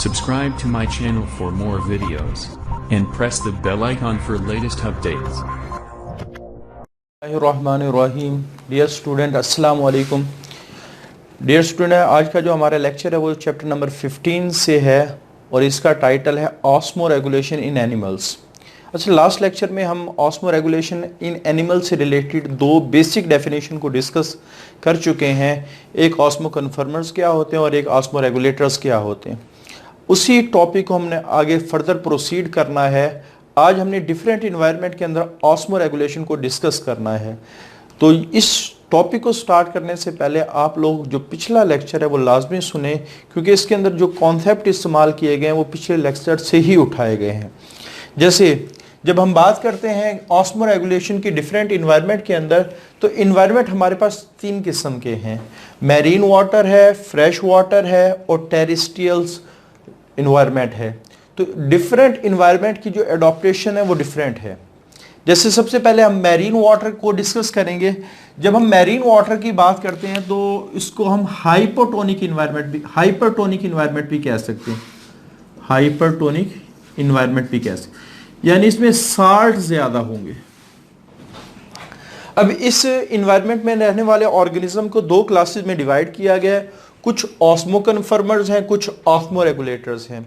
Subscribe to my channel for more videos and press the bell icon for latest updates. Bismillahirrahmanirrahim. Dear student, अस्सलाम वालेकुम. Dear student, आज का जो हमारा lecture है वो चैप्टर नंबर 15 से है और इसका टाइटल है ऑस्मो रेगुलेशन इन एनिमल्स. अच्छा, लास्ट लेक्चर में हम ऑस्मो रेगुलेशन इन एनिमल्स से रिलेटेड दो बेसिक डेफिनेशन को डिस्कस कर चुके हैं. एक ऑस्मो कन्फर्मर्स क्या होते हैं और एक ऑस्मो रेगुलेटर्स क्या होते हैं. उसी टॉपिक को हमने आगे फर्दर प्रोसीड करना है. आज हमने डिफरेंट इन्वायरमेंट के अंदर ऑस्मो रेगुलेशन को डिस्कस करना है. तो इस टॉपिक को स्टार्ट करने से पहले आप लोग जो पिछला लेक्चर है वो लाजमी सुने, क्योंकि इसके अंदर जो कॉन्सेप्ट इस्तेमाल किए गए हैं वो पिछले लेक्चर से ही उठाए गए हैं. जैसे जब हम बात करते हैं ऑस्मो रेगुलेशन की डिफरेंट इन्वायरमेंट के अंदर, तो इन्वायरमेंट हमारे पास तीन किस्म के हैं. मैरीन वाटर है, फ्रेश वाटर है और टेरेस्ट्रियल्स इन्वायरमेंट है. तो डिफरेंट इन्वायरमेंट की जो एडॉप्टेशन है वो डिफरेंट है. जैसे सबसे पहले हम मैरीन वाटर को डिस्कस करेंगे. जब हम मैरीन वाटर की बात करते हैं तो इसको हम हाइपोटोनिक इन्वायरमेंट भी कह सकते हैं. हाइपरटोनिक इन्वायरमेंट भी कह सकते हैं, यानी इसमें साल्ट ज्यादा होंगे. अब इस इन्वायरमेंट में रहने वाले ऑर्गेनिज्म को दो क्लासेस में डिवाइड किया गया है. कुछ ऑस्मो कन्फर्मर्स हैं, कुछ ऑस्मो रेगुलेटर्स हैं.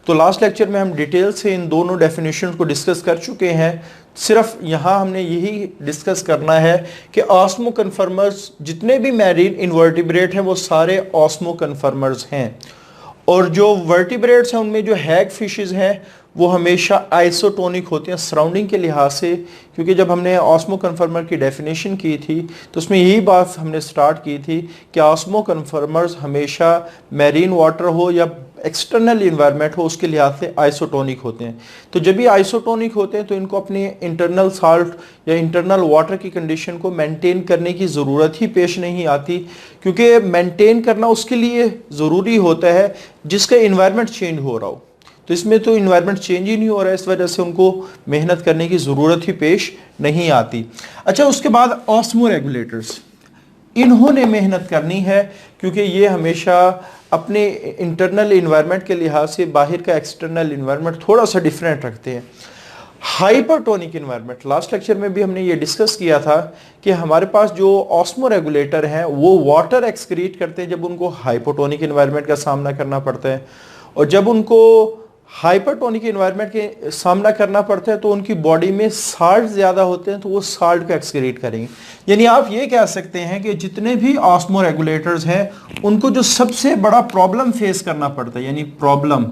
तो लास्ट लेक्चर में हम डिटेल से इन दोनों डेफिनेशन को डिस्कस कर चुके हैं. सिर्फ यहाँ हमने यही डिस्कस करना है कि ऑस्मो कन्फर्मर्स जितने भी मैरीन इनवर्टिब्रेट हैं वो सारे ऑस्मो कन्फर्मर्स हैं, और जो वर्टिब्रेट्स हैं उनमें जो हैग फिशेस हैं वो हमेशा आइसोटोनिक होते हैं सराउंडिंग के लिहाज से. क्योंकि जब हमने ऑस्मो कन्फर्मर की डेफिनेशन की थी तो उसमें यही बात हमने स्टार्ट की थी कि ऑस्मो कन्फर्मर्स हमेशा मैरीन वाटर हो या एक्सटर्नल इन्वायरमेंट हो उसके लिहाज से आइसोटोनिक होते हैं. तो जब भी आइसोटोनिक होते हैं तो इनको अपने इंटरनल साल्ट या इंटरनल वाटर की कंडीशन को मेंटेन करने की ज़रूरत ही पेश नहीं आती, क्योंकि मेंटेन करना उसके लिए ज़रूरी होता है जिसका इन्वायरमेंट चेंज हो रहा हो. तो इसमें तो इन्वायरमेंट चेंज ही नहीं हो रहा है, इस वजह से उनको मेहनत करने की ज़रूरत ही पेश नहीं आती. अच्छा, उसके बाद ऑस्मो रेगुलेटर्स, इन्होंने मेहनत करनी है क्योंकि ये हमेशा अपने इंटरनल इन्वायरमेंट के लिहाज से बाहर का एक्सटर्नल इन्वायरमेंट थोड़ा सा डिफरेंट रखते हैं. हाइपरटोनिक इन्वायरमेंट, लास्ट लेक्चर में भी हमने ये डिस्कस किया था कि हमारे पास जो ऑस्मो रेगुलेटर हैं वो वाटर एक्सक्रीट करते हैं जब उनको हाइपोटोनिक इन्वायरमेंट का सामना करना पड़ता है, और जब उनको हाइपरटोनिक इन्वायरमेंट के सामना करना पड़ता है तो उनकी बॉडी में साल्ट ज़्यादा होते हैं तो वो साल्ट को एक्सक्रीट करेंगे. यानी आप ये कह सकते हैं कि जितने भी ऑस्मो रेगुलेटर्स हैं उनको जो सबसे बड़ा प्रॉब्लम फेस करना पड़ता है, यानी प्रॉब्लम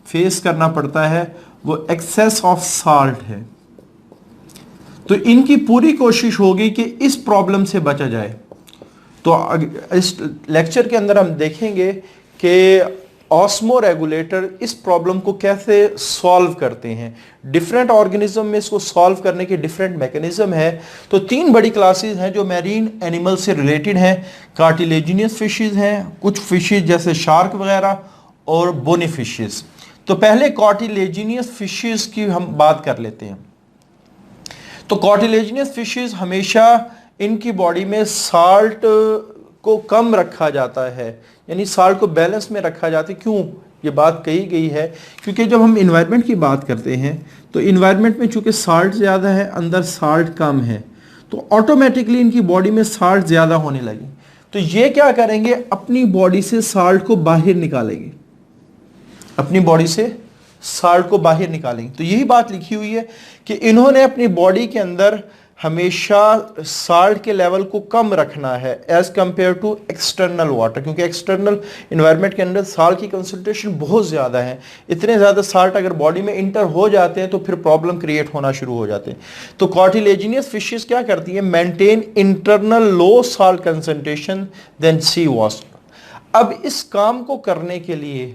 फेस करना पड़ता है, वो एक्सेस ऑफ साल्ट है. तो इनकी पूरी कोशिश होगी कि इस प्रॉब्लम से बचा जाए. तो इस लेक्चर के अंदर हम देखेंगे कि ऑस्मो रेगुलेटर इस प्रॉब्लम को कैसे सॉल्व करते हैं. डिफरेंट ऑर्गेनिज्म में इसको सॉल्व करने के डिफरेंट मैकेनिज्म है. तो तीन बड़ी क्लासेस हैं जो मैरीन एनिमल से रिलेटेड हैं. कार्टिलेजिनियस फिशेस हैं, कुछ फिशेस जैसे शार्क वगैरह, और बोनी फिशेस. तो पहले कार्टिलेजिनियस फिशेस की हम बात कर लेते हैं. तो कार्टिलेजिनियस फिशेस हमेशा इनकी बॉडी में साल्ट को कम रखा जाता है, यानी साल्ट को बैलेंस में रखा जाता है. क्यों ये बात कही गई है? क्योंकि जब हम इन्वायरमेंट की बात करते हैं तो इन्वायरमेंट में चूंकि साल्ट ज़्यादा है, अंदर साल्ट कम है, तो ऑटोमेटिकली इनकी बॉडी में साल्ट ज़्यादा होने लगी. तो ये क्या करेंगे, अपनी बॉडी से साल्ट को बाहर निकालेंगे, अपनी बॉडी से साल्ट को बाहर निकालेंगे. तो यही बात लिखी हुई है कि इन्होंने अपनी बॉडी के अंदर हमेशा साल्ट के लेवल को कम रखना है as compare to external water, क्योंकि एक्सटर्नल इन्वायरमेंट के अंदर साल्ट की कंसंट्रेशन बहुत ज़्यादा है. इतने ज़्यादा साल्ट अगर बॉडी में इंटर हो जाते हैं तो फिर प्रॉब्लम क्रिएट होना शुरू हो जाते हैं. तो कार्टिलेजिनियस फिशेस क्या करती है, मेंटेन इंटरनल लो साल्ट कंसंट्रेशन देन सी वाटर. अब इस काम को करने के लिए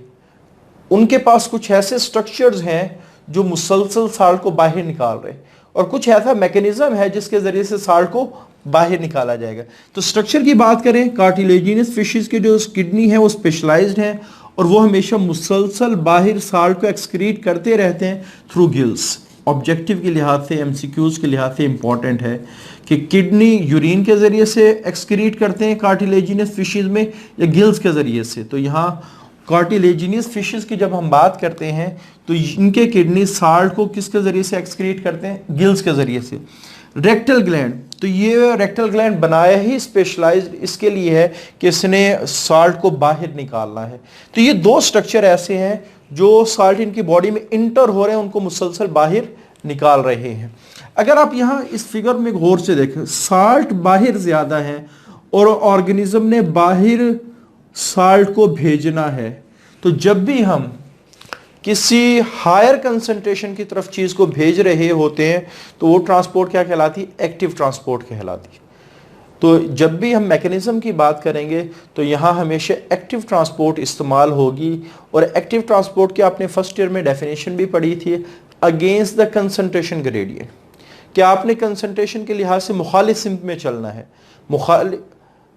उनके पास कुछ ऐसे स्ट्रक्चर्स हैं जो मुसलसल साल्ट को बाहर निकाल रहे हैं, और कुछ ऐसा मैकेनिज्म है जिसके जरिए से साल्ट को बाहर निकाला जाएगा. तो स्ट्रक्चर की बात करें, कार्टिलेजिनियस फिशेस की जो किडनी है वो स्पेशलाइज्ड है और वो हमेशा मुसलसल बाहर साल्ट को एक्सक्रीट करते रहते हैं थ्रू गिल्स. ऑब्जेक्टिव के लिहाज से, एमसीक्यूज के लिहाज से इंपॉर्टेंट है कि किडनी यूरिन के ज़रिए से एक्सक्रीट करते हैं कार्टिलेजिनस फिशेस में या गिल्स के ज़रिए से। तो यहाँ कार्टिलेजिनियस फिशेस की जब हम बात करते हैं तो इनके किडनी साल्ट को किसके जरिए से एक्सक्रीट करते हैं? गिल्स के जरिए से। रेक्टल ग्लैंड, तो ये रेक्टल ग्लैंड बनाया ही स्पेशलाइज्ड इसके लिए है कि इसने साल्ट को बाहर निकालना है। तो ये दो स्ट्रक्चर ऐसे हैं जो साल्ट इनकी बॉडी में इंटर हो रहे हैं, उनको मुसलसल बाहर निकाल रहे हैं। अगर आप यहाँ इस फिगर में गौर से देखें, साल्ट बाहर ज्यादा है और ऑर्गेनिज्म ने बाहर साल्ट को भेजना है। तो जब भी हम किसी हायर कंसंट्रेशन की तरफ चीज को भेज रहे होते हैं तो वो ट्रांसपोर्ट क्या कहलाती है? एक्टिव ट्रांसपोर्ट कहलाती है। तो जब भी हम मैकेनिज्म की बात करेंगे तो यहाँ हमेशा एक्टिव ट्रांसपोर्ट इस्तेमाल होगी। और एक्टिव ट्रांसपोर्ट की आपने फर्स्ट ईयर में डेफिनेशन भी पढ़ी थी, अगेंस्ट द कंसंट्रेशन ग्रेडियंट। क्या आपने कंसंट्रेशन के लिहाज से मुखालिफ सिम्त में चलना है,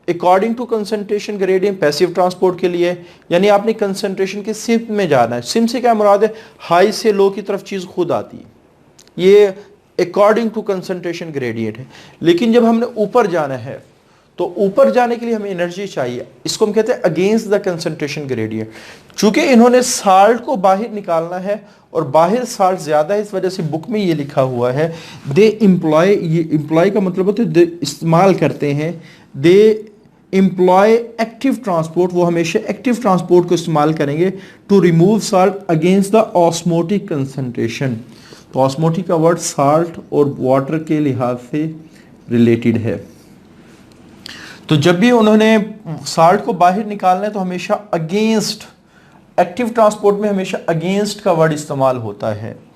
according to concentration gradient passive transport के लिए, यानी आपने कंसंट्रेशन के सिम्त में जाना है। सिम्त से क्या मुराद है? हाई से लो की तरफ चीज खुद आती है, ये अकॉर्डिंग टू कंसंट्रेशन ग्रेडियंट है। लेकिन जब हमने ऊपर जाना है तो ऊपर जाने के लिए हमें एनर्जी चाहिए, इसको हम कहते हैं अगेंस्ट द कंसंट्रेशन ग्रेडियंट। चूंकि इन्होंने साल्ट को बाहर निकालना है और बाहर साल्ट ज्यादा है, इस वजह से बुक में ये लिखा हुआ है दे इम्प्लॉय, ये इम्प्लॉय का मतलब होता है इस्तेमाल करते हैं, दे इम्प्लॉय एक्टिव ट्रांसपोर्ट, वो हमेशा एक्टिव ट्रांसपोर्ट को इस्तेमाल करेंगे to remove salt against the osmotic concentration. तो ऑस्मोटिक का वर्ड साल्ट और वाटर के लिहाज से रिलेटेड है। तो जब भी उन्होंने साल्ट को बाहर निकालना है तो हमेशा अगेंस्ट, एक्टिव ट्रांसपोर्ट में हमेशा अगेंस्ट का वर्ड इस्तेमाल होता है।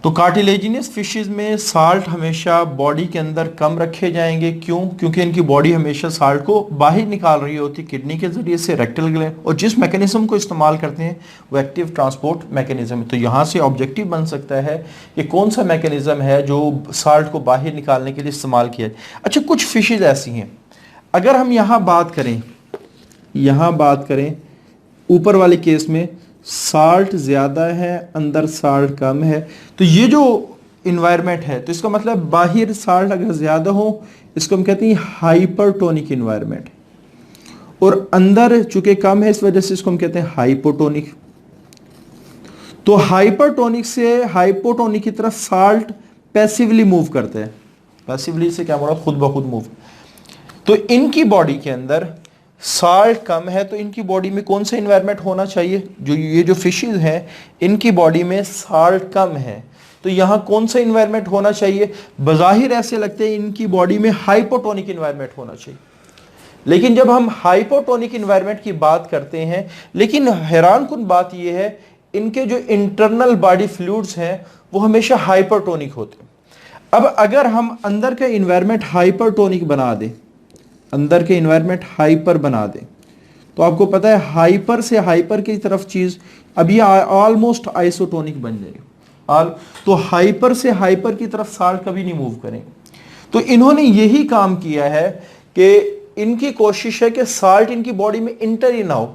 तो कार्टिलेजिनियस फिशेस में साल्ट हमेशा बॉडी के अंदर कम रखे जाएंगे। क्यों? क्योंकि इनकी बॉडी हमेशा साल्ट को बाहर निकाल रही होती, किडनी के जरिए से, रेक्टल ग्लैंड, और जिस मैकेनिज्म को इस्तेमाल करते हैं वो एक्टिव ट्रांसपोर्ट मैकेनिज्म है। तो यहाँ से ऑब्जेक्टिव बन सकता है कि कौन सा मैकेनिज्म है जो साल्ट को बाहर निकालने के लिए इस्तेमाल किया है। अच्छा, कुछ फिशेज ऐसी हैं, अगर हम यहाँ बात करें ऊपर वाले केस में साल्ट ज्यादा है, अंदर साल्ट कम है, तो ये जो इन्वायरमेंट है, तो इसका मतलब बाहर साल्ट अगर ज्यादा हो इसको हम कहते हैं हाइपरटोनिक इन्वायरमेंट, और अंदर चूंकि कम है इस वजह से इसको हम कहते हैं हाइपोटोनिक। तो हाइपरटोनिक से हाइपोटोनिक की तरफ साल्ट पैसिवली मूव करते हैं। पैसिवली से क्या बोला? खुद ब खुद मूव। तो इनकी बॉडी के अंदर साल्ट कम है, तो इनकी बॉडी में कौन सा इन्वायरमेंट होना चाहिए? जो ये जो फिशेज हैं इनकी बॉडी में साल्ट कम है, तो यहाँ कौन सा इन्वायरमेंट होना चाहिए? बज़ाहिर ऐसे लगते हैं इनकी बॉडी में हाइपोटोनिक इन्वायरमेंट होना चाहिए। लेकिन जब हम हाइपोटोनिक इन्वायरमेंट की बात करते हैं, लेकिन हैरान कुन बात यह है इनके जो इंटरनल बॉडी फ्लूइड्स हैं वो हमेशा हाइपरटोनिक होते हैं। अब अगर हम अंदर का इन्वायरमेंट हाइपरटोनिक बना दें, अंदर के इन्वायरमेंट हाइपर बना दें, तो आपको पता है हाइपर से हाइपर की तरफ चीज अभी ऑलमोस्ट आइसोटोनिक बन जाएगी। तो हाइपर से हाइपर की तरफ साल्ट कभी नहीं मूव करेंगे। तो इन्होंने यही काम किया है कि इनकी कोशिश है कि साल्ट इनकी बॉडी में इंटर ही ना हो,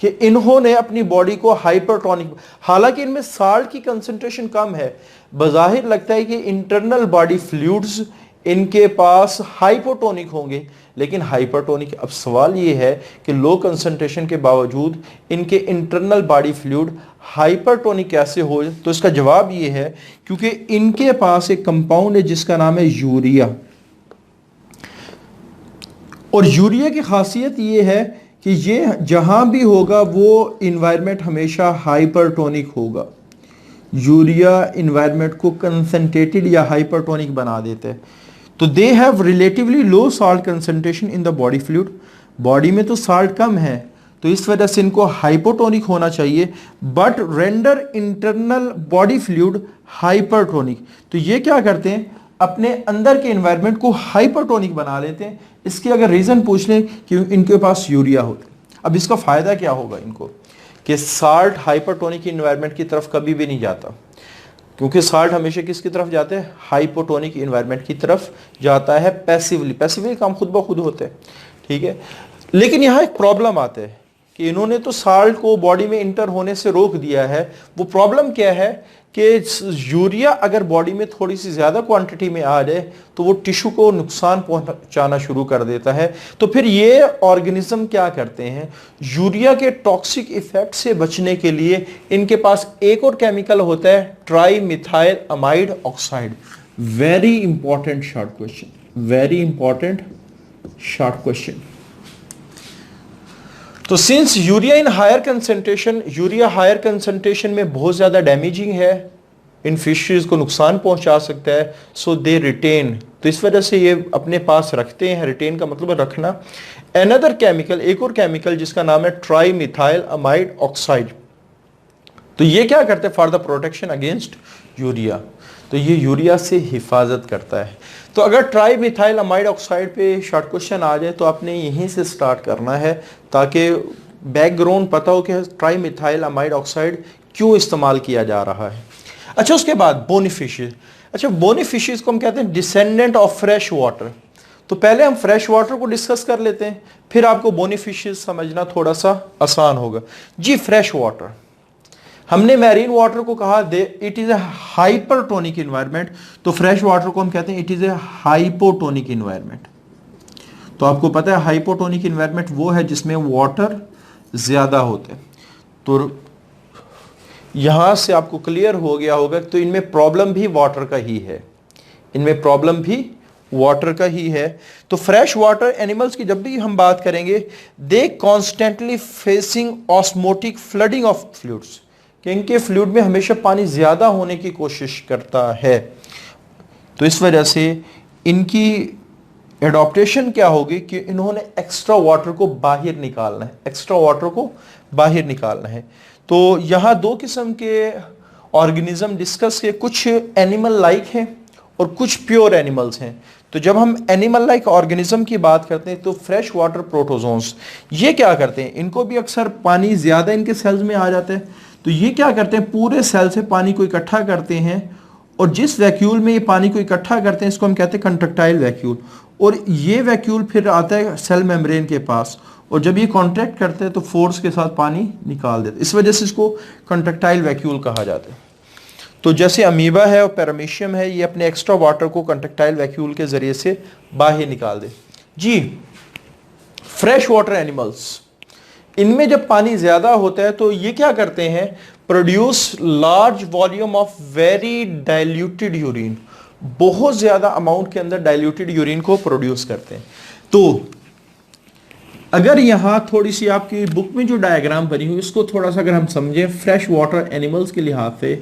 कि इन्होंने अपनी बॉडी को हाइपरटोनिक, हालांकि इनमें साल्ट की कंसंट्रेशन कम है, बज़ाहिर लगता है कि इंटरनल बॉडी फ्लूइड्स इनके पास हाइपोटोनिक होंगे, लेकिन हाइपरटोनिक। अब सवाल ये है कि लो कंसंट्रेशन के बावजूद इनके इंटरनल बॉडी फ्लूइड हाइपरटोनिक कैसे हो? तो इसका जवाब ये है क्योंकि इनके पास एक कंपाउंड है जिसका नाम है यूरिया, और यूरिया की खासियत ये है कि ये जहां भी होगा वो इन्वायरमेंट हमेशा हाइपरटोनिक होगा। यूरिया इन्वायरमेंट को कंसंट्रेटेड या हाइपरटोनिक बना देते हैं। तो they have relatively low salt concentration in the body fluid, body में तो साल्ट कम है तो इस वजह से इनको हाइपोटोनिक होना चाहिए, but render internal body fluid hypertonic. तो ये क्या करते हैं? अपने अंदर के एनवायरनमेंट को हाइपरटोनिक बना लेते हैं। इसकी अगर रीजन पूछ लें कि इनके पास यूरिया होता, अब इसका फायदा क्या होगा इनको कि साल्ट हाइपरटोनिक एनवायरनमेंट की तरफ कभी भी नहीं जाता, क्योंकि साल्ट हमेशा किसकी तरफ जाते हैं? हाइपोटोनिक एनवायरनमेंट की तरफ जाता है पैसिवली। पैसिवली काम खुद ब खुद होते हैं, ठीक है। लेकिन यहाँ एक प्रॉब्लम आता है कि इन्होंने तो साल्ट को बॉडी में इंटर होने से रोक दिया है। वो प्रॉब्लम क्या है कि यूरिया अगर बॉडी में थोड़ी सी ज़्यादा क्वांटिटी में आ जाए तो वो टिश्यू को नुकसान पहुंचाना शुरू कर देता है। तो फिर ये ऑर्गेनिज्म क्या करते हैं, यूरिया के टॉक्सिक इफेक्ट से बचने के लिए इनके पास एक और केमिकल होता है, trimethyl amide oxide. Very important short question, very important short question. तो since urea in higher concentration, urea higher concentration में बहुत ज्यादा डैमेजिंग है, इन फिशेस को नुकसान पहुंचा सकता है, सो दे रिटेन, तो इस वजह से ये अपने पास रखते हैं। रिटेन का मतलब है रखना। अनदर केमिकल, एक और केमिकल जिसका नाम है ट्राई मिथाइल अमाइड ऑक्साइड। तो ये क्या करते हैं, for the protection against urea, तो ये यूरिया से हिफाजत करता है। तो अगर ट्राई मिथाइल अमाइड ऑक्साइड पे शॉर्ट क्वेश्चन आ जाए तो आपने यहीं से स्टार्ट करना है ताकि बैकग्राउंड पता हो कि ट्राई मिथाइल अमाइड ऑक्साइड क्यों इस्तेमाल किया जा रहा है। अच्छा, उसके बाद बोनी फिशेज। अच्छा, बोनी फिशेज को हम कहते हैं डिसेंडेंट ऑफ फ्रेश वाटर। तो पहले हम फ्रेश वाटर को डिस्कस कर लेते हैं, फिर आपको बोनी फिशेज समझना थोड़ा सा आसान होगा। जी, फ्रेश वाटर, हमने मैरीन वाटर को कहा it is a hypertonic environment, तो फ्रेश वाटर को हम कहते हैं it is a hypotonic environment. तो आपको पता है हाइपोटोनिक इन्वायरमेंट वो है जिसमें वाटर ज्यादा होते हैं। तो यहां से आपको क्लियर हो गया होगा, तो इनमें प्रॉब्लम भी वाटर का ही है, इनमें प्रॉब्लम भी वाटर का ही है। तो फ्रेश वाटर एनिमल्स की जब भी हम बात करेंगे, they constantly facing osmotic flooding of fluids, कि इनके फ्लूइड में हमेशा पानी ज्यादा होने की कोशिश करता है। तो इस वजह से इनकी एडॉप्टेशन क्या होगी कि इन्होंने एक्स्ट्रा वाटर को बाहर निकालना है, एक्स्ट्रा वाटर को बाहर निकालना है। तो यहाँ दो किस्म के ऑर्गेनिज्म डिस्कस किए, कुछ एनिमल लाइक हैं और कुछ प्योर एनिमल्स हैं। तो जब हम एनिमल लाइक ऑर्गेनिज्म की बात करते हैं तो फ्रेश वाटर प्रोटोजोन्स, ये क्या करते हैं, इनको भी अक्सर पानी ज्यादा इनके सेल्स में आ जाता है। तो ये क्या करते हैं, पूरे सेल से पानी को इकट्ठा करते हैं, और जिस वैक्यूल में ये पानी को इकट्ठा करते हैं इसको हम कहते हैं कंट्रक्टाइल वैक्यूल, और ये वैक्यूल फिर आता है सेल मेम्ब्रेन के पास, और जब ये कॉन्ट्रैक्ट करते हैं तो फोर्स के साथ पानी निकाल देते हैं। इस वजह से इसको कंट्रक्टाइल वैक्यूल कहा जाता है। तो जैसे अमीबा है और पैरामीशियम है, ये अपने एक्स्ट्रा वाटर को कंट्रक्टाइल वैक्यूल के जरिए से बाहर निकाल दे। जी, फ्रेश वाटर एनिमल्स, इनमें जब पानी ज्यादा होता है तो ये क्या करते हैं, produce large volume of very diluted urine, बहुत ज्यादा अमाउंट के अंदर डाइल्यूटेड यूरिन को प्रोड्यूस करते हैं। तो अगर यहां थोड़ी सी आपकी बुक में जो डायग्राम बनी हुई इसको थोड़ा सा अगर हम समझें फ्रेश वाटर एनिमल्स के लिहाज से,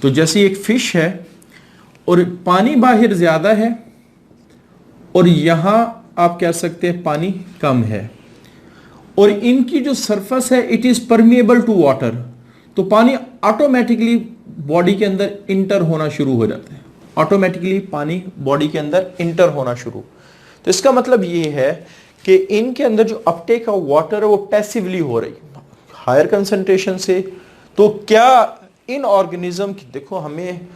तो जैसे एक फिश है और पानी बाहर ज्यादा है और यहां आप कह सकते हैं पानी कम है, और इनकी जो सरफेस है it is permeable to water, तो पानी ऑटोमेटिकली बॉडी के अंदर इंटर होना शुरू हो जाता है, ऑटोमेटिकली पानी बॉडी के अंदर इंटर होना शुरू। तो इसका मतलब ये है कि इनके अंदर जो अपटेक ऑफ वाटर है वो पैसिवली हो रही हायर कंसंट्रेशन से। तो क्या इन ऑर्गेनिज्म की, देखो हमें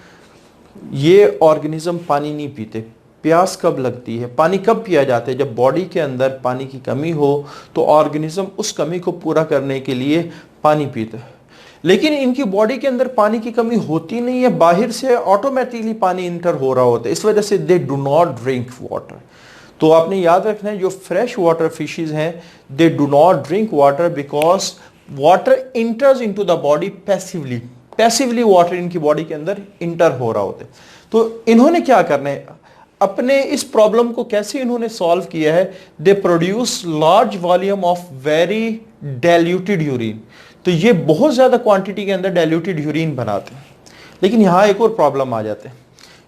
ये ऑर्गेनिज्म पानी नहीं पीते, प्यास कब लगती है, पानी कब पिया जाता है, जब बॉडी के अंदर पानी की कमी हो तो ऑर्गेनिज्म उस कमी को पूरा करने के लिए पानी पीता है। लेकिन इनकी बॉडी के अंदर पानी की कमी होती नहीं है, बाहर से ऑटोमेटिकली पानी इंटर हो रहा होता है, इस वजह से they do not drink water. तो आपने याद रखना है जो फ्रेश वाटर फिशेज हैं they do not drink water because water इंटर्स into the body passively, passively water इनकी बॉडी के अंदर इंटर हो रहा होता है। तो इन्होंने क्या करना है, अपने इस प्रॉब्लम को कैसे इन्होंने सॉल्व किया है, they produce large volume of very diluted urine, तो ये बहुत ज्यादा क्वांटिटी के अंदर डाइल्यूटेड यूरिन बनाते हैं। लेकिन यहां एक और प्रॉब्लम आ जाते हैं,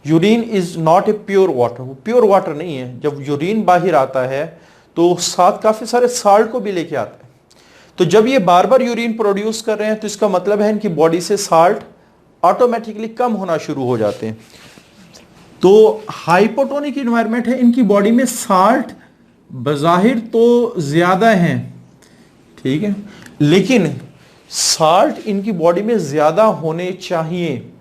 urine is not a pure water, वो प्योर वाटर नहीं है। जब यूरिन बाहर आता है तो साथ काफी सारे साल्ट को भी लेके आता है, तो जब ये बार बार यूरिन प्रोड्यूस कर रहे हैं तो इसका मतलब है इनकी बॉडी से साल्ट ऑटोमेटिकली कम होना शुरू हो जाते हैं। तो हाइपोटोनिक इन्वायरमेंट है, इनकी बॉडी में साल्ट बज़ाहिर तो ज्यादा हैं, ठीक है, लेकिन साल्ट इनकी बॉडी में ज्यादा होने चाहिए,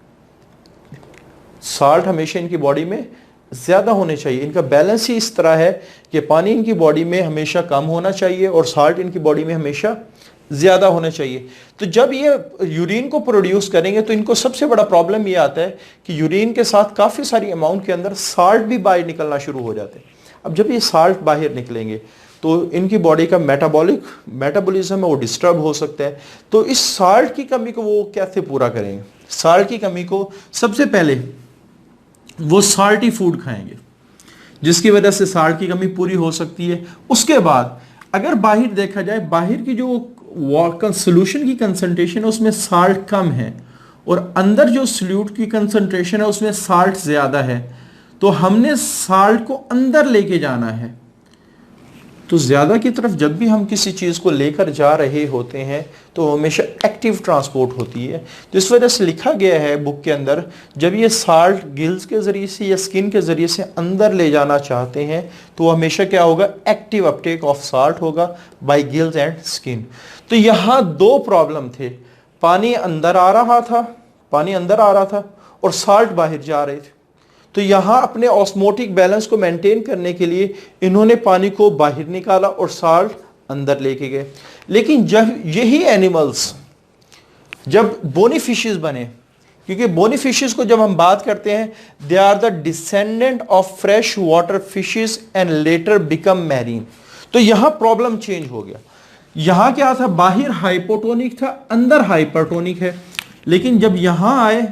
साल्ट हमेशा इनकी बॉडी में ज्यादा होने चाहिए। इनका बैलेंस ही इस तरह है कि पानी इनकी बॉडी में हमेशा कम होना चाहिए और साल्ट इनकी बॉडी में हमेशा ज़्यादा होने चाहिए। तो जब ये यूरिन को प्रोड्यूस करेंगे तो इनको सबसे बड़ा प्रॉब्लम ये आता है कि यूरिन के साथ काफ़ी सारी अमाउंट के अंदर साल्ट भी बाहर निकलना शुरू हो जाते हैं। अब जब ये साल्ट बाहर निकलेंगे तो इनकी बॉडी का मेटाबॉलिज्म है वो डिस्टर्ब हो सकता है। तो इस साल्ट की कमी को वो कैसे पूरा करेंगे? साल्ट की कमी को सबसे पहले वो साल्टी फूड खाएंगे, जिसकी वजह से साल्ट की कमी पूरी हो सकती है। उसके बाद अगर बाहर देखा जाए, बाहर की जो सोल्यूशन की कंसंट्रेशन है उसमें साल्ट कम है और अंदर जो सोल्यूट की कंसंट्रेशन है उसमें साल्ट ज़्यादा है, तो हमने साल्ट को अंदर लेके जाना है। तो ज़्यादा की तरफ जब भी हम किसी चीज़ को लेकर जा रहे होते हैं तो हमेशा एक्टिव ट्रांसपोर्ट होती है। तो इस वजह से लिखा गया है बुक के अंदर, जब ये साल्ट गिल्स के ज़रिए से या स्किन के ज़रिए से अंदर ले जाना चाहते हैं तो हमेशा क्या होगा? एक्टिव अपटेक ऑफ साल्ट होगा बाय गिल्स एंड स्किन। तो यहाँ दो प्रॉब्लम थे, पानी अंदर आ रहा था और साल्ट बाहर जा रहे थे। तो यहां अपने ऑस्मोटिक बैलेंस को मेंटेन करने के लिए इन्होंने पानी को बाहर निकाला और साल्ट अंदर लेके गए। लेकिन जब यही एनिमल्स जब बोनी फिशेस बने, क्योंकि बोनी फिशेस को जब हम बात करते हैं, they are the descendant of fresh water fishes and later become marine. तो यहां प्रॉब्लम चेंज हो गया। यहां क्या था? बाहर हाइपोटोनिक था, अंदर हाइपरटोनिक है। लेकिन जब यहां आए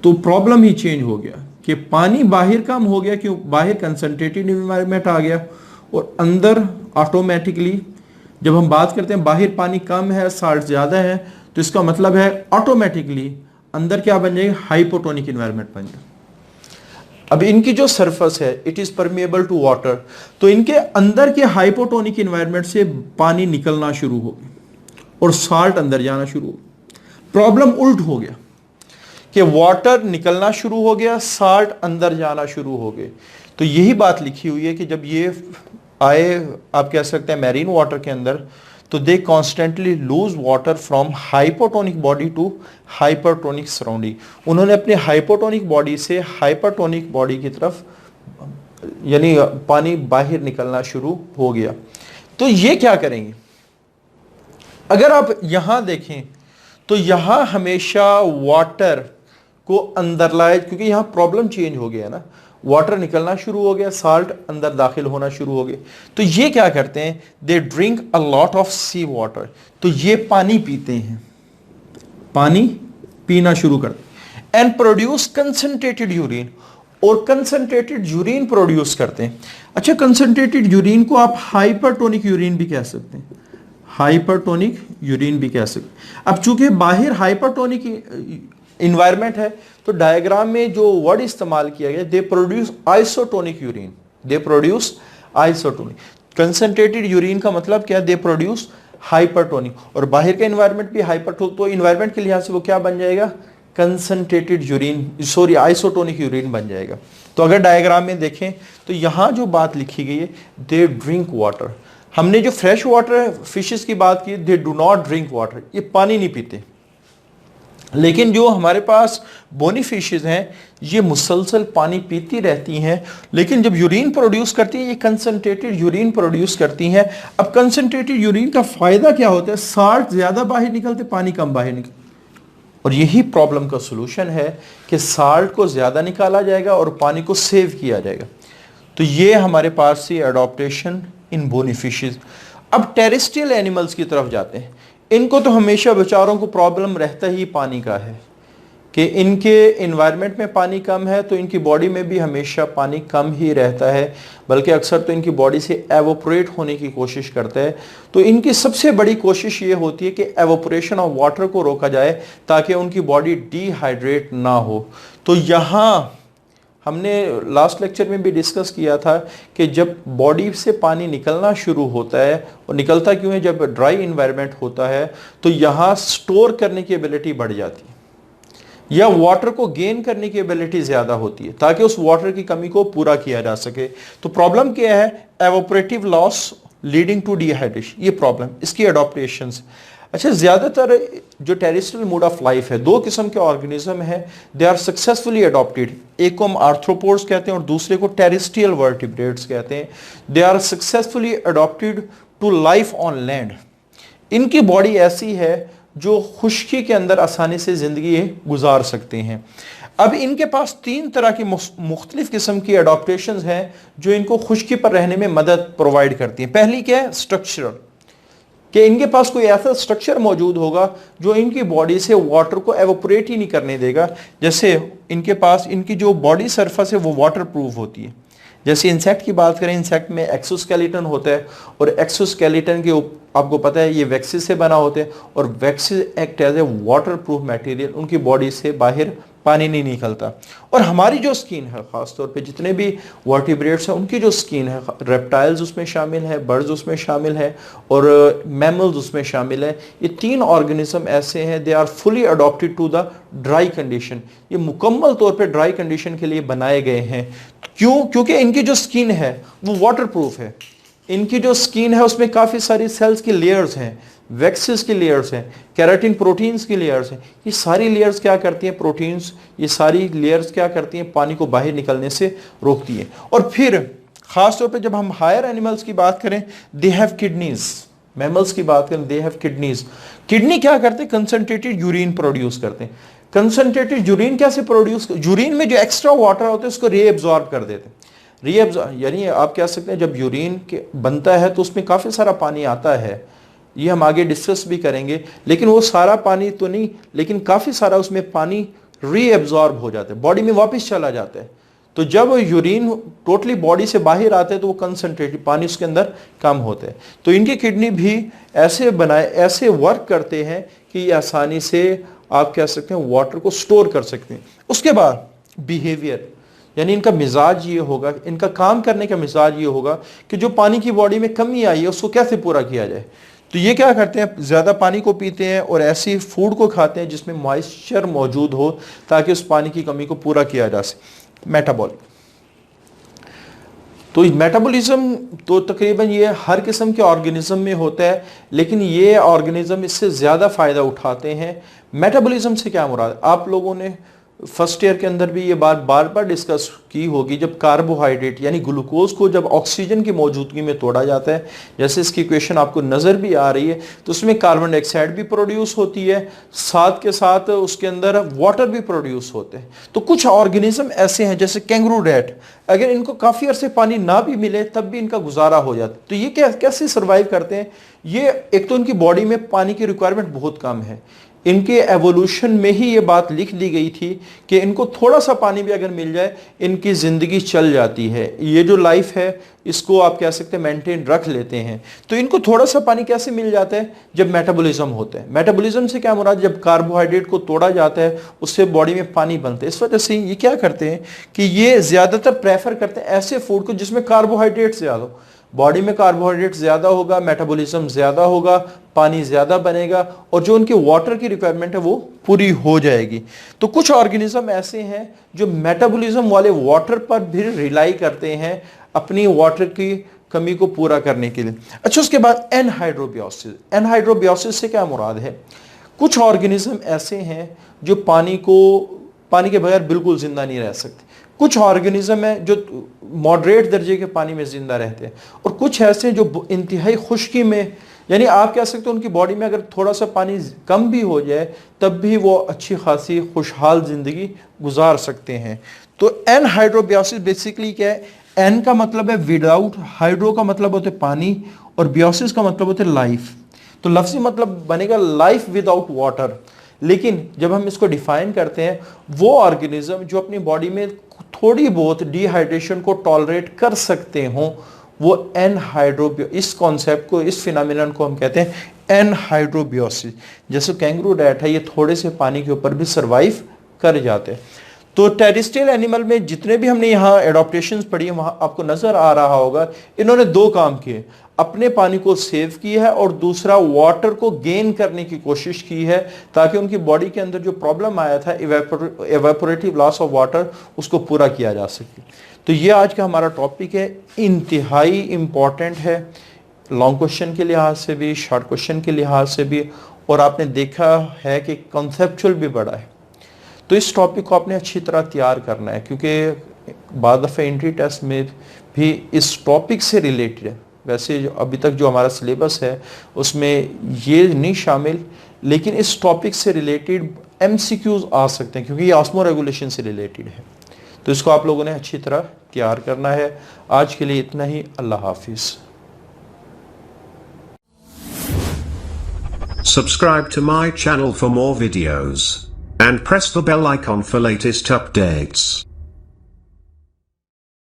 तो प्रॉब्लम ही चेंज हो गया कि पानी बाहर कम हो गया, क्यों? बाहर कंसंट्रेटेड एनवायरनमेंट आ गया और अंदर ऑटोमेटिकली जब हम बात करते हैं बाहर पानी कम है, साल्ट ज़्यादा है, तो इसका मतलब है ऑटोमेटिकली अंदर क्या बन जाएगा? हाइपोटोनिक एनवायरनमेंट बन जाएगा। अब इनकी जो सरफेस है it is permeable to water, तो इनके अंदर के हाइपोटोनिक एनवायरनमेंट से पानी निकलना शुरू हो गया और साल्ट अंदर जाना शुरू हो गया। प्रॉब्लम उल्ट हो गया कि वाटर निकलना शुरू हो गया, साल्ट अंदर जाना शुरू हो गए। तो यही बात लिखी हुई है कि जब ये आए, आप कह सकते हैं मैरीन वाटर के अंदर, तो they constantly lose water from hypotonic body to hypertonic surrounding. उन्होंने अपने हाइपोटोनिक बॉडी से हाइपरटोनिक बॉडी की तरफ, यानी पानी बाहर निकलना शुरू हो गया। तो ये क्या करेंगे? अगर आप यहां देखें तो यहां हमेशा वाटर को अंदर लाए, क्योंकि यहां प्रॉब्लम चेंज हो गया ना, वाटर निकलना शुरू हो गया, साल्ट अंदर दाखिल होना शुरू हो गए। तो ये क्या करते हैं? They drink a lot of sea water. तो ये पानी पीते हैं, पानी पीना शुरू करते एंड प्रोड्यूस कंसंट्रेटेड यूरिन, और कंसंट्रेटेड यूरिन प्रोड्यूस करते हैं। अच्छा, कंसंट्रेटेड यूरिन को आप हाइपरटोनिक यूरिन भी कह सकते हैं, हाइपरटोनिक यूरिन भी कह सकते हैं। अब चूंकि बाहर हाइपरटोनिक इन्वायरमेंट है तो डायग्राम में जो वर्ड इस्तेमाल किया गया, they produce isotonic urine, they produce isotonic. Concentrated urine का मतलब क्या? दे प्रोड्यूस हाइपरटोनिक, और बाहर का इन्वायरमेंट भी हाइपरटोनिक, तो इन्वायरमेंट के लिहाज से वो क्या बन जाएगा? Concentrated urine, sorry isotonic urine बन जाएगा। तो अगर डायग्राम में देखें तो यहां जो बात लिखी गई है, दे ड्रिंक वाटर। हमने जो फ्रेश वाटर फिशेस की बात की, they do not drink water, ये पानी नहीं पीते। लेकिन जो हमारे पास बोनी फिशेस हैं ये मुसलसल पानी पीती रहती हैं, लेकिन जब यूरिन प्रोड्यूस करती हैं ये कंसंट्रेटेड यूरिन प्रोड्यूस करती हैं। अब कंसंट्रेटेड यूरिन का फायदा क्या होता है? साल्ट ज्यादा बाहर निकलते, पानी कम बाहर निकलते, और यही प्रॉब्लम का सोल्यूशन है कि साल्ट को ज्यादा निकाला जाएगा और पानी को सेव किया जाएगा। तो ये हमारे पास से एडॉप्टेशन इन बोनी फिशेस। अब टेरेस्ट्रियल एनिमल्स की तरफ जाते हैं। इनको तो हमेशा बेचारों को प्रॉब्लम रहता ही पानी का है कि इनके एनवायरनमेंट में पानी कम है, तो इनकी बॉडी में भी हमेशा पानी कम ही रहता है, बल्कि अक्सर तो इनकी बॉडी से एवोपरेट होने की कोशिश करता है। तो इनकी सबसे बड़ी कोशिश ये होती है कि एवोपरेशन ऑफ वाटर को रोका जाए ताकि उनकी बॉडी डिहाइड्रेट ना हो। तो यहाँ हमने लास्ट लेक्चर में भी डिस्कस किया था कि जब बॉडी से पानी निकलना शुरू होता है, और निकलता क्यों है? जब ड्राई इन्वायरमेंट होता है तो यहाँ स्टोर करने की एबिलिटी बढ़ जाती है या वाटर को गेन करने की एबिलिटी ज़्यादा होती है ताकि उस वाटर की कमी को पूरा किया जा सके। तो प्रॉब्लम क्या है? Evaporative loss leading to dehydration, ये प्रॉब्लम, इसकी एडॉप्टेशंस। अच्छा, ज़्यादातर जो टेरेस्ट्रियल मोड ऑफ लाइफ है, दो किस्म के ऑर्गेनिज्म है, दे आर सक्सेसफुली अडॉप्टेड। एक को हम आर्थ्रोपोड्स कहते हैं और दूसरे को टेरेस्ट्रियल वर्टिब्रेट्स कहते हैं। They are successfully adapted to life on land. इनकी बॉडी ऐसी है जो खुश्की के अंदर आसानी से ज़िंदगी गुजार सकते हैं। अब इनके पास 3 तरह की मुख्तलिफ किस्म की अडॉप्टेशंस हैं जो इनको खुश्की पर रहने में मदद प्रोवाइड करती हैं। पहली क्या है? स्ट्रक्चरल, कि इनके पास कोई ऐसा स्ट्रक्चर मौजूद होगा जो इनकी बॉडी से वाटर को एवोपरेट ही नहीं करने देगा। जैसे इनके पास इनकी जो बॉडी सरफेस है वो वाटर प्रूफ होती है। जैसे इंसेक्ट की बात करें, इंसेक्ट में एक्सोस्केलेटन होता है और एक्सोस्केलेटन के आपको पता है ये वैक्सीज से बना होते हैं और waxes act as a water proof material, उनकी बॉडी से बाहर पानी नहीं निकलता। और हमारी जो स्किन है, ख़ासतौर पे जितने भी वर्टिब्रेट्स हैं उनकी जो स्किन है, रेप्टाइल्स उसमें शामिल है, बर्ड्स उसमें शामिल है और मैमल्स उसमें शामिल है। ये 3 ऑर्गेनिज्म ऐसे हैं, they are fully adapted to the dry condition. ये मुकम्मल तौर पे ड्राई कंडीशन के लिए बनाए गए हैं। क्यों? क्योंकि इनकी जो स्किन है वो वाटर प्रूफ है। इनकी जो स्किन है उसमें काफ़ी सारी सेल्स की लेयर्स हैं, वैक्सीज की लेयर्स हैं, केराटिन प्रोटीन्स की लेयर्स हैं। ये सारी लेयर्स क्या करती हैं? प्रोटीन्स, ये सारी लेयर्स क्या करती हैं? पानी को बाहर निकलने से रोकती हैं। और फिर ख़ास तौर पे जब हम हायर एनिमल्स की बात करें, दे हैव किडनीज। मैमल्स की बात करें, दे हैव किडनीज। किडनी क्या करते हैं? कंसनट्रेटेड यूरिन प्रोड्यूस करते हैं। कंसनट्रेटेड यूरिन कैसे प्रोड्यूस? यूरिन में जो एक्स्ट्रा वाटर होता है उसको रीएब्जॉर्ब कर देते हैं। यानी आप कह सकते हैं जब यूरिन के बनता है तो उसमें काफ़ी सारा पानी आता है, ये हम आगे डिस्कस भी करेंगे, लेकिन वो सारा पानी तो नहीं, लेकिन काफ़ी सारा उसमें पानी रीएब्जॉर्ब हो जाता है, बॉडी में वापस चला जाता है। तो जब यूरिन टोटली बॉडी से बाहर आता है तो वो कंसनट्रेटेड पानी उसके अंदर कम होता है। तो इनकी किडनी भी ऐसे वर्क करते हैं कि ये आसानी से आप कह सकते हैं वाटर को स्टोर कर सकते हैं। उसके बाद बिहेवियर, यानी इनका मिजाज ये होगा, इनका काम करने का मिजाज ये होगा कि जो पानी की बॉडी में कमी आई है उसको कैसे पूरा किया जाए। तो ये क्या करते हैं? ज़्यादा पानी को पीते हैं और ऐसी फूड को खाते हैं जिसमें मॉइस्चर मौजूद हो ताकि उस पानी की कमी को पूरा किया जा सके। मेटाबॉलिक, तो मेटाबॉलिज्म तो तकरीबन ये हर किस्म के ऑर्गेनिज्म में होता है, लेकिन ये ऑर्गेनिज्म इससे ज़्यादा फ़ायदा उठाते हैं। मेटाबॉलिज्म से क्या मुराद? आप लोगों ने फर्स्ट ईयर के अंदर भी ये बात बार बार डिस्कस की होगी, जब कार्बोहाइड्रेट यानी ग्लूकोज को जब ऑक्सीजन की मौजूदगी में तोड़ा जाता है, जैसे इसकी इक्वेशन आपको नज़र भी आ रही है, तो उसमें कार्बन डाइऑक्साइड भी प्रोड्यूस होती है, साथ के साथ उसके अंदर वाटर भी प्रोड्यूस होते हैं। तो कुछ ऑर्गेनिज्म ऐसे हैं जैसे कैंगरू रैट, अगर इनको काफ़ी अरसे पानी ना भी मिले तब भी इनका गुजारा हो जाता है। तो ये कैसे सर्वाइव करते हैं? ये एक तो इनकी बॉडी में पानी की रिक्वायरमेंट बहुत कम है। इनके एवोल्यूशन में ही ये बात लिख दी गई थी कि इनको थोड़ा सा पानी भी अगर मिल जाए इनकी ज़िंदगी चल जाती है। ये जो लाइफ है इसको आप कह सकते हैं मेंटेन रख लेते हैं। तो इनको थोड़ा सा पानी कैसे मिल जाता है? जब मेटाबॉलिज्म होता है। मेटाबॉलिज्म से क्या मुराद? जब कार्बोहाइड्रेट को तोड़ा जाता है उससे बॉडी में पानी बनता है। इस वजह से ये क्या करते हैं कि ये ज़्यादातर प्रेफर करते हैं ऐसे फूड को जिसमें कार्बोहाइड्रेट ज़्यादा हो। बॉडी में कार्बोहाइड्रेट ज़्यादा होगा, मेटाबॉलिज्म ज़्यादा होगा, पानी ज़्यादा बनेगा और जो उनकी वाटर की रिक्वायरमेंट है वो पूरी हो जाएगी। तो कुछ ऑर्गेनिज्म ऐसे हैं जो मेटाबॉलिज्म वाले वाटर पर भी रिलाई करते हैं अपनी वाटर की कमी को पूरा करने के लिए। अच्छा, उसके बाद एनहाइड्रोबियोसिस। एनहाइड्रोबियोसिस से क्या मुराद है? कुछ ऑर्गेनिज्म ऐसे हैं जो पानी के बगैर बिल्कुल ज़िंदा नहीं रह सकते। कुछ ऑर्गेनिज्म है जो मॉडरेट दर्जे के पानी में ज़िंदा रहते हैं और कुछ ऐसे जो इंतहाई खुश्की में, यानी आप कह सकते हो उनकी बॉडी में अगर थोड़ा सा पानी कम भी हो जाए तब भी वो अच्छी खासी खुशहाल ज़िंदगी गुजार सकते हैं। तो एनहाइड्रोबियोसिस बेसिकली क्या है? एन का मतलब है विदाउट, हाइड्रो का मतलब होता है पानी और बियोसिस का मतलब होता है लाइफ। तो लफ्ज़ी मतलब बनेगा लाइफ विदाउट वाटर। लेकिन जब हम इसको डिफाइन करते हैं, वो ऑर्गेनिज्म जो अपनी बॉडी में थोड़ी बहुत डिहाइड्रेशन को टॉलरेट कर सकते हों, वो इस कॉन्सेप्ट को, इस फिनोमिनन को हम कहते हैं एनहाइड्रोबियोसिस। जैसे कैंगरू रैट है, ये थोड़े से पानी के ऊपर भी सर्वाइव कर जाते हैं। तो टेरेस्ट्रियल एनिमल में जितने भी हमने यहाँ एडॉप्टेशंस पढ़ी है वहाँ आपको नज़र आ रहा होगा इन्होंने 2 काम किए, अपने पानी को सेव किया है और दूसरा वाटर को गेन करने की कोशिश की है ताकि उनकी बॉडी के अंदर जो प्रॉब्लम आया था इवेपोरेटिव लॉस ऑफ वाटर उसको पूरा किया जा सके। तो ये आज का हमारा टॉपिक है, इंतहाई इम्पॉर्टेंट है, लॉन्ग क्वेश्चन के लिहाज से भी, शॉर्ट क्वेश्चन के लिहाज से भी, और आपने देखा है कि कॉन्सेप्चुअल भी बड़ा है। तो इस टॉपिक को आपने अच्छी तरह तैयार करना है क्योंकि बाद दफ़े एंट्री टेस्ट में भी इस टॉपिक से रिलेटेड है। वैसे अभी तक जो हमारा सिलेबस है उसमें ये नहीं शामिल, लेकिन इस टॉपिक से रिलेटेड MCQs आ सकते हैं क्योंकि ये ऑस्मो रेगुलेशन से रिलेटेड है, तो इसको आप लोगों ने अच्छी तरह तैयार करना है। आज के लिए इतना ही, अल्लाह हाफिज़। Subscribe to my channel for more videos and press the bell icon for latest updates.